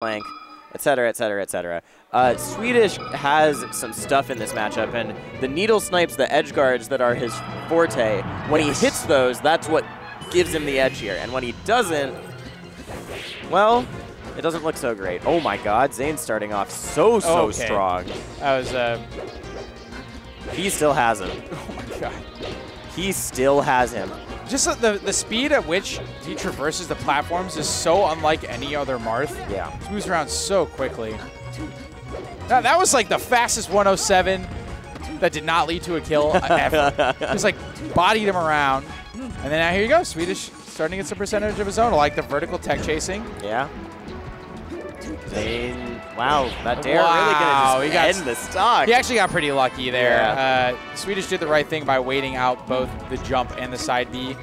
flank, etc., etc., etc. Swedish has some stuff in this matchup, and the needle snipes, the edge guards that are his forte, when he hits those, that's what gives him the edge here. And when he doesn't, well, it doesn't look so great. Oh my god, Zain's starting off so strong. That was, he still has him. oh my god. He still has him. Just the speed at which he traverses the platforms is so unlike any other Marth. Yeah. He moves around so quickly. Now, that was like the fastest 107 that did not lead to a kill ever. Just like bodied him around. And then now here you go. Swedish starting to get some percentage of his own. I like the vertical tech chasing. Yeah. Zain, wow, that dare really going to just end the stock. He actually got pretty lucky there. Yeah. Swedish did the right thing by waiting out both the jump and the side B.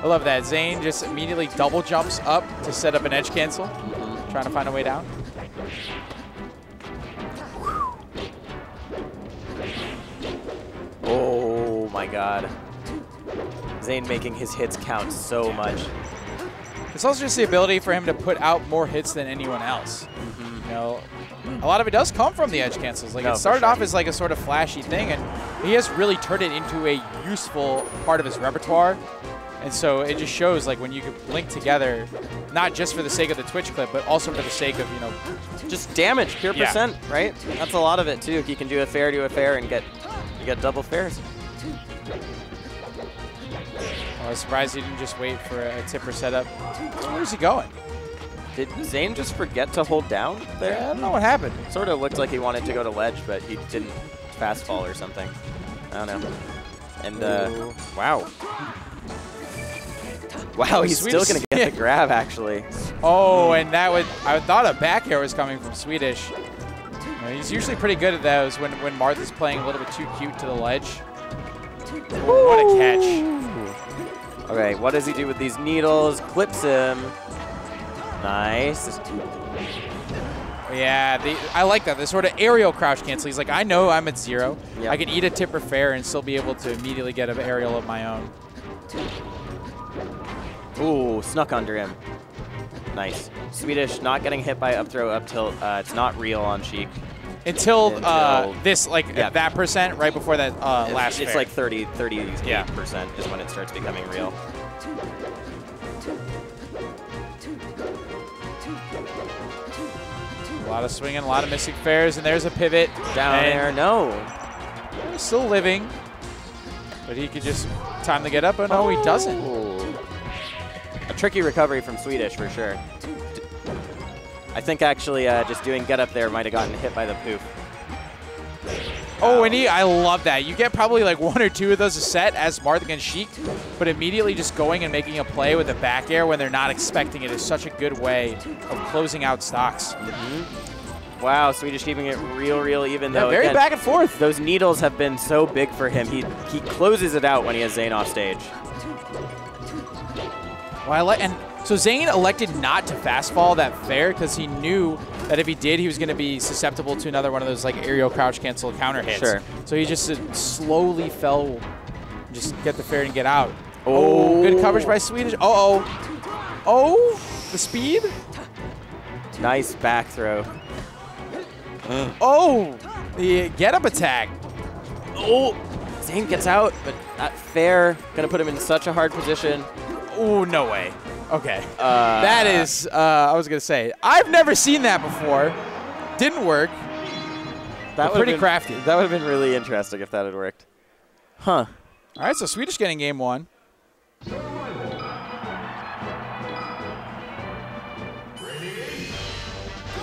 I love that. Zain just immediately double jumps up to set up an edge cancel, trying to find a way down. Oh my god. Zain making his hits count so much. It's also just the ability for him to put out more hits than anyone else. You know, a lot of it does come from the edge cancels. Like, it started off as like a sort of flashy thing, and he has really turned it into a useful part of his repertoire. And so it just shows, like, when you could link together, not just for the sake of the Twitch clip, but also for the sake of, you know, just damage, pure percent, right? That's a lot of it too. He can do a fair to a fair and get double fairs. I was surprised he didn't just wait for a tipper setup. Where's he going? Did Zain just forget to hold down there? Yeah, I don't know what happened. Sort of looked like he wanted to go to ledge, but he didn't fast fall or something. I don't know. And, wow. Wow, he's still going to get the grab, actually. Oh, and that would, I thought a back air was coming from Swedish. He's usually pretty good at those when Marth is playing a little bit too cute to the ledge. Oh, what a catch. Okay, what does he do with these needles? Clips him. Nice. Yeah, I like that. The sort of aerial crouch cancel. He's like, I know I'm at 0. Yep. I can eat a tipper fair and still be able to immediately get an aerial of my own. Ooh, snuck under him. Nice. Swedish not getting hit by up throw, up tilt. It's not real on Sheik. Until this, like, that percent right before that last It's fair. like 38% is when it starts becoming real. A lot of swinging, a lot of missing fairs, and there's a pivot. Down there, no. Still living, but he could just time to get up, but no, he doesn't. A tricky recovery from Swedish, for sure. I think actually just doing get up there might have gotten hit by the poof. Oh, and I love that. You get probably like 1 or 2 of those a set as Marth against Sheik, but immediately just going and making a play with a back air when they're not expecting it is such a good way of closing out stocks. Wow, Swedish keeping it real even though very again, back and forth. Those needles have been so big for him. He closes it out when he has Zain off stage. Well, so Zain elected not to fast fall that fair because he knew that if he did, he was going to be susceptible to another one of those like aerial crouch cancel counter hits. Sure. So he just slowly fell, just get the fair and get out. Oh, good coverage by Swedish. Oh, the speed. Nice back throw. Oh, the get up attack. Oh, Zain gets out, but that fair gonna put him in such a hard position. Oh, no way. Okay. That is, I was going to say, I've never seen that before. Didn't work. That was pretty crafty. That would have been really interesting if that had worked. Huh. All right, so Swedish getting game 1.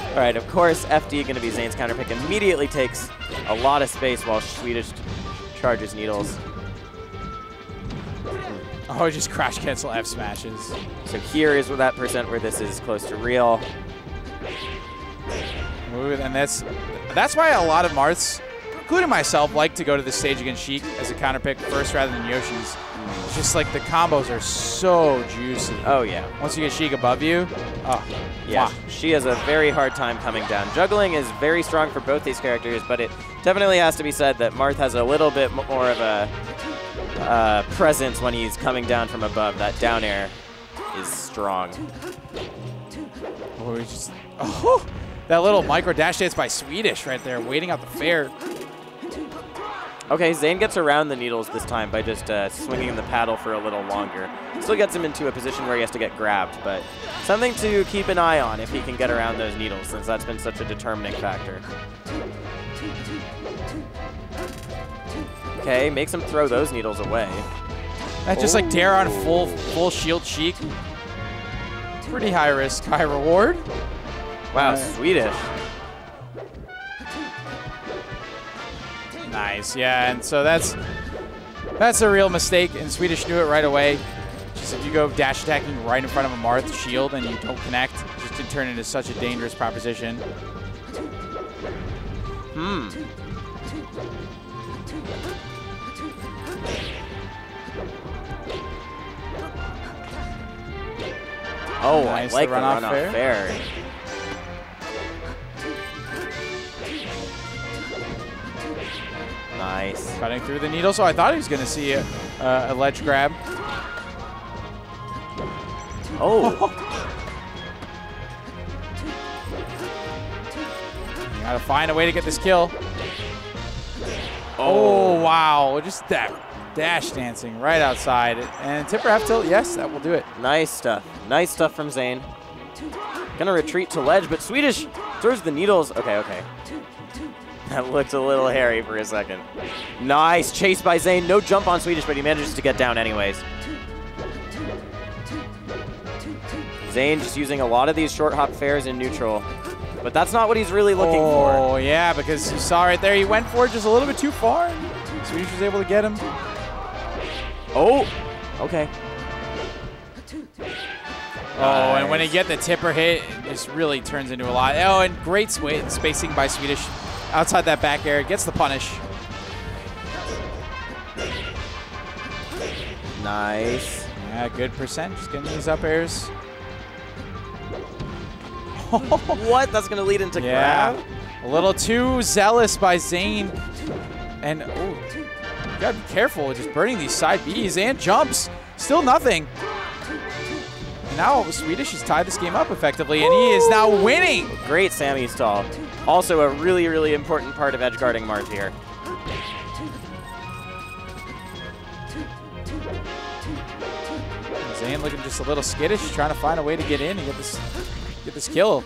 All right, of course, FD going to be Zain's counter pick. Immediately takes a lot of space while Swedish charges needles. Oh, just crash cancel F smashes. So here is that percent where this is close to real. And that's why a lot of Marths, including myself, like to go to the stage against Sheik as a counter pick first rather than Yoshi's. It's just like the combos are so juicy. Oh, yeah. Once you get Sheik above you, yeah, she has a very hard time coming down. Juggling is very strong for both these characters, but it definitely has to be said that Marth has a little bit more of a presence when he's coming down from above. That down air is strong. Oh, that little micro dash dance by Swedish right there, waiting out the fair. Okay, Zain gets around the needles this time by just swinging the paddle for a little longer. Still gets him into a position where he has to get grabbed, but something to keep an eye on if he can get around those needles, since that's been such a determining factor. Okay, makes him throw those needles away. That's just like dare on full shield Sheik. Pretty high risk, high reward. Wow, Swedish. Nice, yeah, and so that's a real mistake, and Swedish knew it right away. Just if you go dash attacking right in front of a Marth shield and you don't connect, it just can turn into such a dangerous proposition. Oh, nice, I like the run off fair. Nice. Cutting through the needle, so I thought he was going to see a ledge grab. Oh. You got to find a way to get this kill. Oh, wow. Just that dash dancing right outside. And tipper half tilt, yes, that will do it. Nice stuff. Nice stuff from Zain. Gonna retreat to ledge, but Swedish throws the needles. Okay, okay. That looked a little hairy for a second. Nice chase by Zain. No jump on Swedish, but he manages to get down anyways. Zain just using a lot of these short hop fairs in neutral, but that's not what he's really looking for. Oh, yeah, because you saw right there, he went for it just a little bit too far. Swedish was able to get him. Oh, okay. Oh, and when you get the tipper hit, this really turns into a lot. Oh, and great spacing by Swedish outside that back air. Gets the punish. Nice. Yeah, good percent. Just getting these up airs. What? That's going to lead into grab? A little too zealous by Zain. And, oh, you got to be careful with just burning these side Bs and jumps. Still nothing. And now Swedish has tied this game up effectively, and he is now winning. Great Sammy stall. Also a really, really important part of edge guarding Marth here. Zain looking just a little skittish, trying to find a way to get in and get this kill.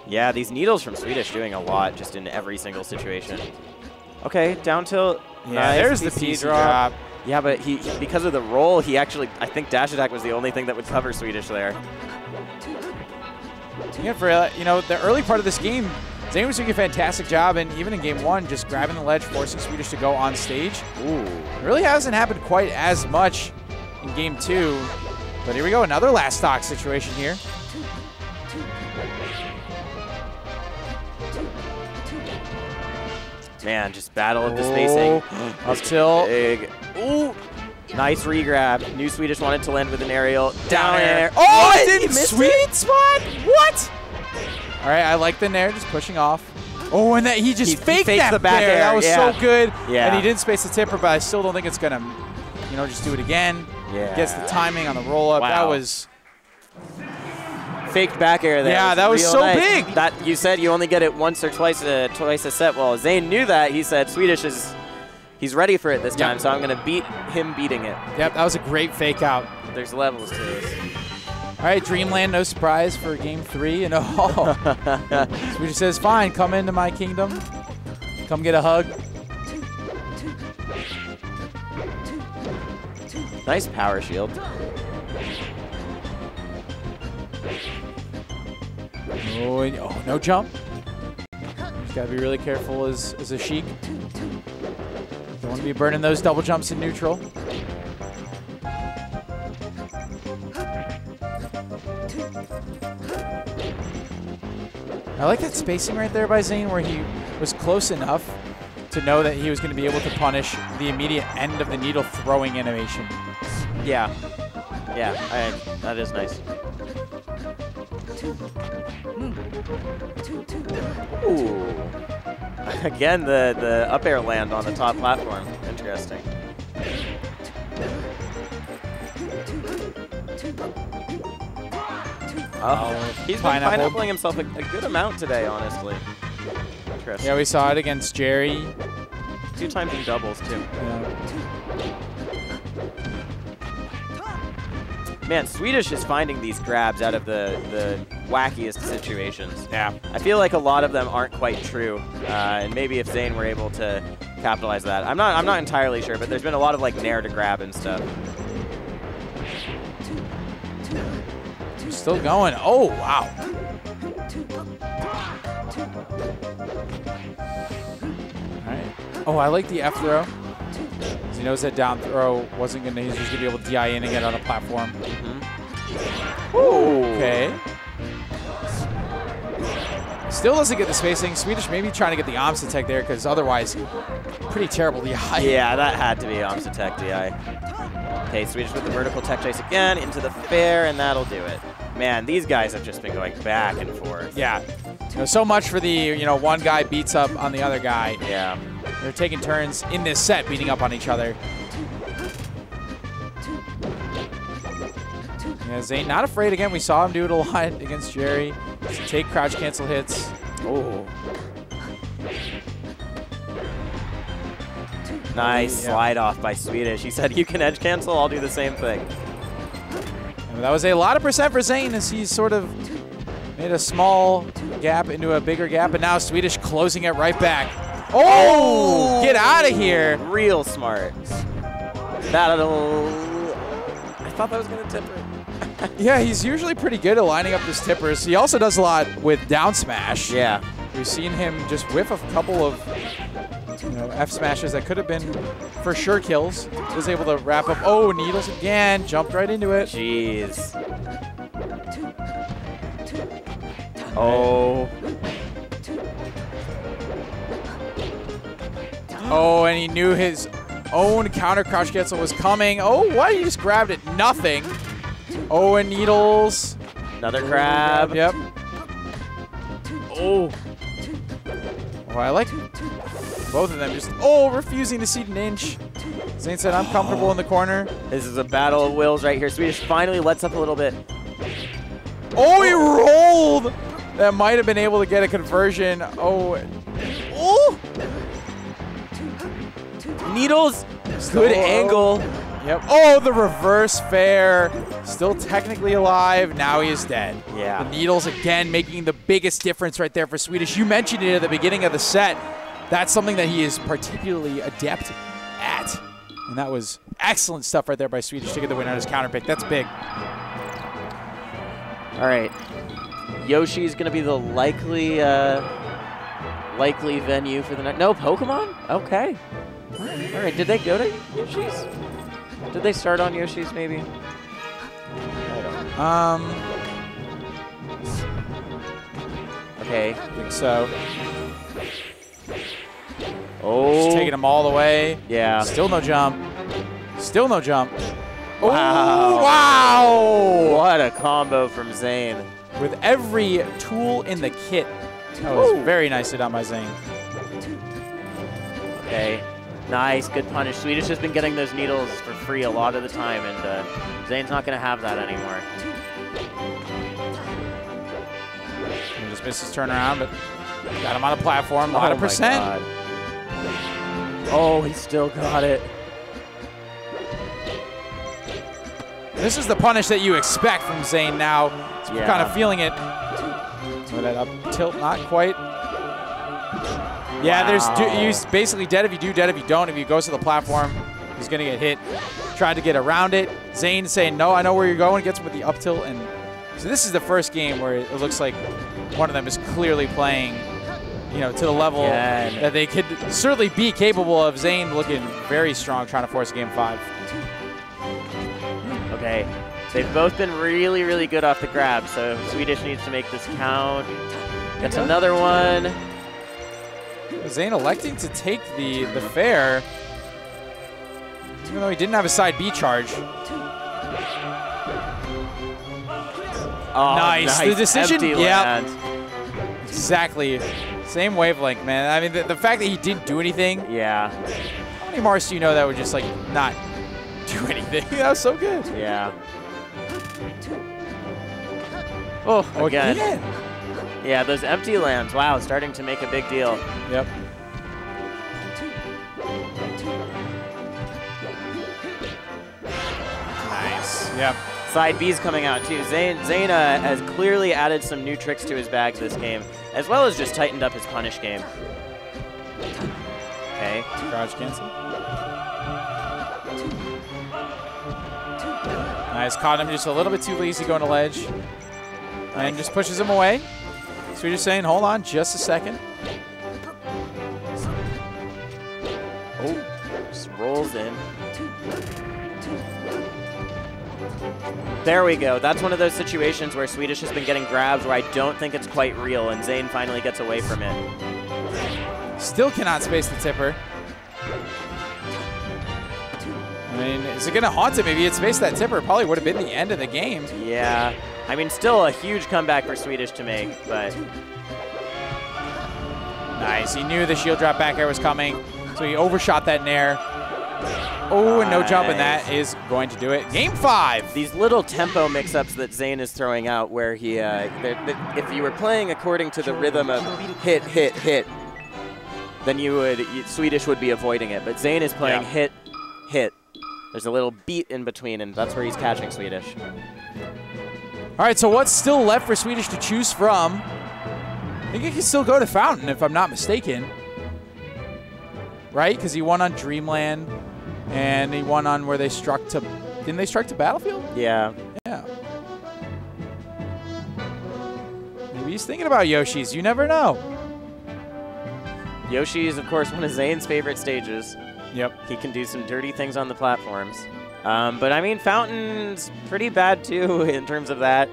Yeah, these needles from Swedish doing a lot just in every single situation. Okay, down tilt. Yeah, nice. there's the PC drop. Yeah, but he because of the roll, he actually, I think dash attack was the only thing that would cover Swedish there. Yeah, for the early part of this game, Zain was doing a fantastic job, and even in game one, just grabbing the ledge, forcing Swedish to go on stage. Ooh. It really hasn't happened quite as much in game two. But here we go, another last stock situation here. Man, just battle of the spacing. Up tilt. Big. Ooh. Nice re-grab. Knew Swedish wanted to land with an aerial. Down air. Oh, it didn't sweet spot? What? All right, I like the nair, just pushing off. Oh, and he faked that the back air. That was so good. Yeah. And he didn't space the tipper, but I still don't think it's going to, just do it again. Yeah. Gets the timing on the roll-up. Wow. That was... faked back air there. Yeah, that was so nice. big. That you said you only get it once or twice a set. Well, Zain knew that. He said Swedish he's ready for it this time, so I'm going to beat him beating it. Yep, that was a great fake out. There's levels to this. All right, Dreamland, no surprise for game 3. And Swedish says, fine, come into my kingdom. Come get a hug. Nice power shield. Oh, no jump. Just got to be really careful as a Sheik. Don't want to be burning those double jumps in neutral. I like that spacing right there by Zain where he was close enough to know that he was going to be able to punish the immediate end of the needle throwing animation. Yeah. Yeah, that is nice. Ooh. Again, the up air land on the top platform. Interesting. He's been pineappling himself a good amount today, honestly. Interesting. Yeah, we saw it against Jerry. 2 times in doubles, too. Yeah. Man, Swedish is finding these grabs out of the wackiest situations. Yeah. I feel like a lot of them aren't quite true, and maybe if Zain were able to capitalize that. I'm not entirely sure, but there's been a lot of like nair to grab and stuff. Still going. Oh, wow. All right. Oh, I like the F throw. He knows that down throw wasn't going to, he's just going to be able to DI in and get on a platform. Ooh. Okay. Still doesn't get the spacing. Swedish maybe trying to get the Omsa tech there because otherwise, pretty terrible DI. Yeah, that had to be Omsa tech DI. Okay, Swedish with the vertical tech chase again into the fair, and that'll do it. Man, these guys have just been going back and forth. Yeah. You know, so much for the, one guy beats up on the other guy. Yeah. They're taking turns in this set beating up on each other. Yeah, Zain not afraid again. We saw him do it a lot against Jerry. Take crouch cancel hits. Oh. Nice slide off by Swedish. He said, you can edge cancel, I'll do the same thing. And that was a lot of percent for Zain as he's sort of made a small gap into a bigger gap, and now Swedish closing it right back. Oh! Get out of here. Real smart. That'll... I thought that was going to tip her. Yeah, he's usually pretty good at lining up his tippers. He also does a lot with down smash. Yeah. We've seen him just whiff a couple of F smashes that could have been for sure kills. Was able to wrap up. Oh, needles again. Jumped right into it. Jeez. Oh. Oh, and he knew his own counter crouch cancel was coming. Oh, what? He just grabbed it. Nothing. Oh, and needles. Another grab. Yep. Oh. Oh, I like both of them just, refusing to cede an inch. Zain said, I'm comfortable in the corner. This is a battle of wills right here. Swedish finally lets up a little bit. Oh, he rolled. That might have been able to get a conversion. Oh. Oh. Needles. Good angle. Yep. Oh, the reverse fair. Still technically alive. Now he is dead. Yeah. The needles again making the biggest difference right there for Swedish. You mentioned it at the beginning of the set. That's something that he is particularly adept at. And that was excellent stuff right there by Swedish to get the win on his counter pick. That's big. All right. Yoshi's going to be the likely venue for the night. No, Pokemon? Okay. All right. Did they go to Yoshi's? Did they start on Yoshi's maybe? Okay. I think so. Oh. Just taking him all the way. Yeah. Still no jump. Still no jump. Wow. Oh, wow. What a combo from Zain. With every tool in the kit. That was very nicely done by Zain. Okay. Nice. Good punish. Swedish has been getting those needles for free a lot of the time, and Zain's not going to have that anymore. He just missed his turnaround, but got him on the platform. A lot of percent. Oh, he still got it. This is the punish that you expect from Zain now. So we're kind of feeling it. Oh, that up tilt, not quite. Yeah, he's basically dead if you do, dead if you don't. If he goes to the platform, he's going to get hit. Tried to get around it. Zain saying, no, I know where you're going. Gets him with the up tilt. And so this is the first game where it looks like one of them is clearly playing, to the level that they could certainly be capable of. Zain looking very strong, trying to force game 5. Okay. They've both been really, really good off the grab, so Swedish needs to make this count. Gets another one. Zain electing to take the fair, even though he didn't have a side B charge. Oh, nice. The decision, land. Exactly. Same wavelength, man. I mean, the fact that he didn't do anything. Yeah. How many Marths do you know that would just, not do anything? That was so good. Yeah. Oh, again. Yeah, those empty lands, wow, starting to make a big deal. Yep. Nice. Yep. Side B's coming out too. Zain has clearly added some new tricks to his bag this game, as well as just tightened up his punish game. Okay. Garage cancel. Nice. Caught him just a little bit too lazy going to ledge. And just pushes him away. Swedish saying, hold on just a second. Oh, just rolls in. There we go. That's one of those situations where Swedish has been getting grabbed where I don't think it's quite real, and Zain finally gets away from it. Still cannot space the tipper. I mean, is it going to haunt him? If he had spaced that tipper, it probably would have been the end of the game. Yeah. I mean, still a huge comeback for Swedish to make, but... Nice. He knew the shield drop back air was coming, so he overshot that nair. Oh, and no jump, and that is going to do it. Game 5. These little tempo mix-ups that Zain is throwing out where he, if you were playing according to the rhythm of hit, hit, hit, then Swedish would be avoiding it. But Zain is playing hit, hit. There's a little beat in between, and that's where he's catching Swedish. All right, so what's still left for Swedish to choose from? I think he can still go to Fountain, if I'm not mistaken. Right? Because he won on Dreamland, and he won on where they struck to... Didn't they strike to Battlefield? Yeah. Yeah. Maybe he's thinking about Yoshi's. You never know. Yoshi is, of course, one of Zain's favorite stages. Yep. He can do some dirty things on the platforms. But, I mean, Fountain's pretty bad, too, in terms of that.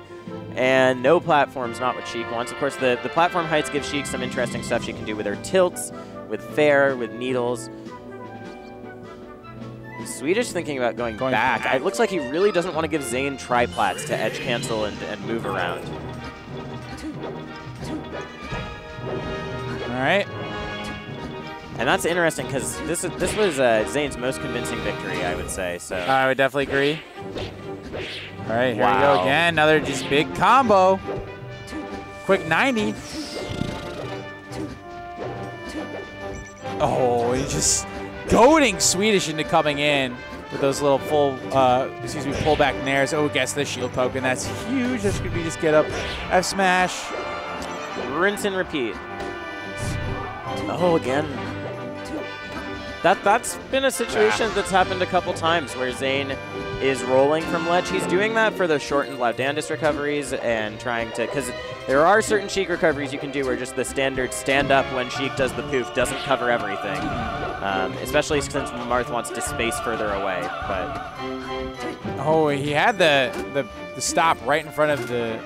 And no platforms, not what Sheik wants. Of course, the platform heights give Sheik some interesting stuff she can do with her tilts, with fair, with needles. Swedish thinking about going back. It looks like he really doesn't want to give Zain triplats to edge cancel and move around. All right. And that's interesting because this was Zain's most convincing victory, I would say. So I would definitely agree. All right, here we go again. Another just big combo. Quick 90. Oh, he's just goading Swedish into coming in with those little pullback nairs. Oh, gets the shield poke, and that's huge. This could be just get up, F smash. Rinse and repeat. Oh, again. That's been a situation that's happened a couple times where Zain is rolling from ledge. He's doing that for the shortened Laudandus recoveries and trying to, because there are certain Sheik recoveries you can do where just the standard stand up when Sheik does the poof doesn't cover everything, especially since Marth wants to space further away. But oh, he had the stop right in front of the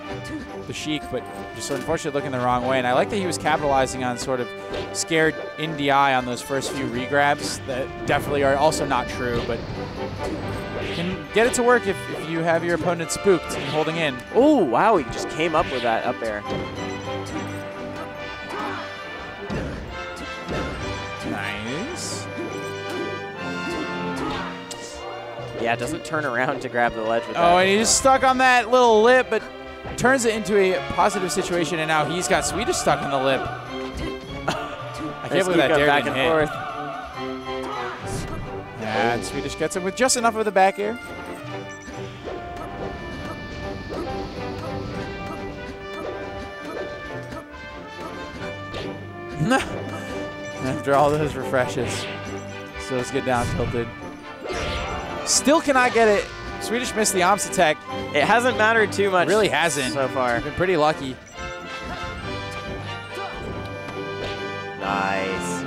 Sheik, but just unfortunately looking the wrong way. And I like that he was capitalizing on sort of scared in DI on those first few regrabs that definitely are also not true, but can get it to work if you have your opponent spooked and holding in. Oh, wow, he just came up with that up air. Nice. Yeah, it doesn't turn around to grab the ledge with that. Oh, and he's stuck on that little lip, but turns it into a positive situation, and now he's got Swedish stuck on the lip. I can't believe that dare back didn't and hit. forth. Yeah, and Swedish gets him with just enough of the back air. After all those refreshes, so let's get down tilted. Still cannot get it. Swedish missed the Omps attack. It hasn't mattered too much. It really hasn't so far. Been pretty lucky. Nice.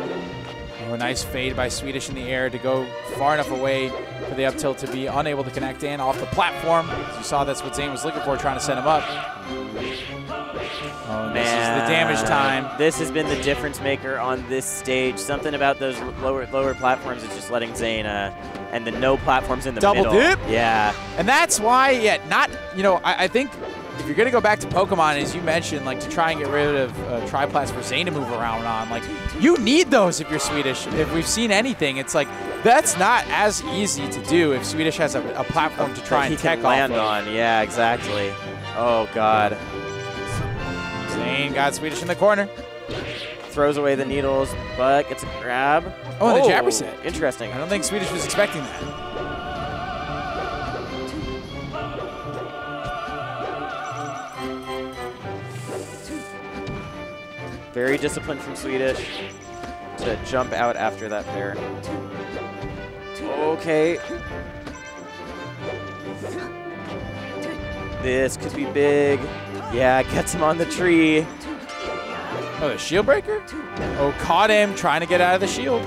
Oh, a nice fade by Swedish in the air to go far enough away for the up tilt to be unable to connect in off the platform. As you saw, that's what Zain was looking for, trying to set him up. Oh, this is the damage time. This has been the difference maker on this stage. Something about those lower platforms is just letting Zain and the no platforms in the middle. Double dip? Yeah. And that's why, I think if you're going to go back to Pokemon, as you mentioned, like to try and get rid of triplats for Zain to move around on, like you need those if you're Swedish. If we've seen anything, it's like that's not as easy to do if Swedish has a platform to try and tech land off on. Yeah, exactly. Oh, God. Zain got Swedish in the corner. Throws away the needles, but gets a grab. Oh, and the jab reset. Interesting. I don't think Swedish was expecting that. Very disciplined from Swedish to jump out after that fair. Okay. This could be big. Yeah, gets him on the tree. Oh, the shield breaker? Oh, caught him trying to get out of the shield.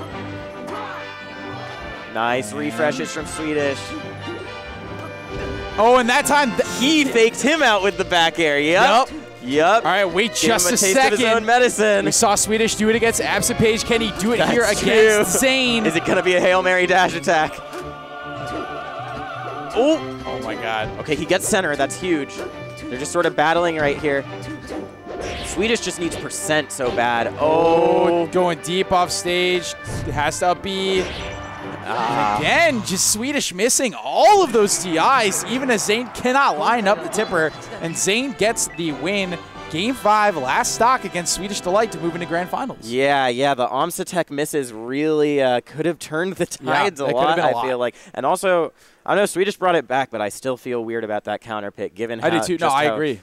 Nice refreshes from Swedish. Oh, and that time He faked him out with the back air. Yep. All right, wait just a second. Of his own medicine. We saw Swedish do it against Absent Page. Can he do it here against Zain? Is it going to be a Hail Mary dash attack? Oh my God. Okay, he gets center. That's huge. They're just sort of battling right here. Swedish just needs percent so bad. Oh, going deep off stage. It has to up B. Again, just Swedish missing all of those DIs, even as Zain cannot line up the tipper. And Zain gets the win. Game 5, last stock against Swedish Delight to move into Grand Finals. Yeah, the Omsa misses really could have turned the tides a lot, I feel like. And also, I don't know, Swedish brought it back, but I still feel weird about that counter pick, given how, I do too. No, I agree.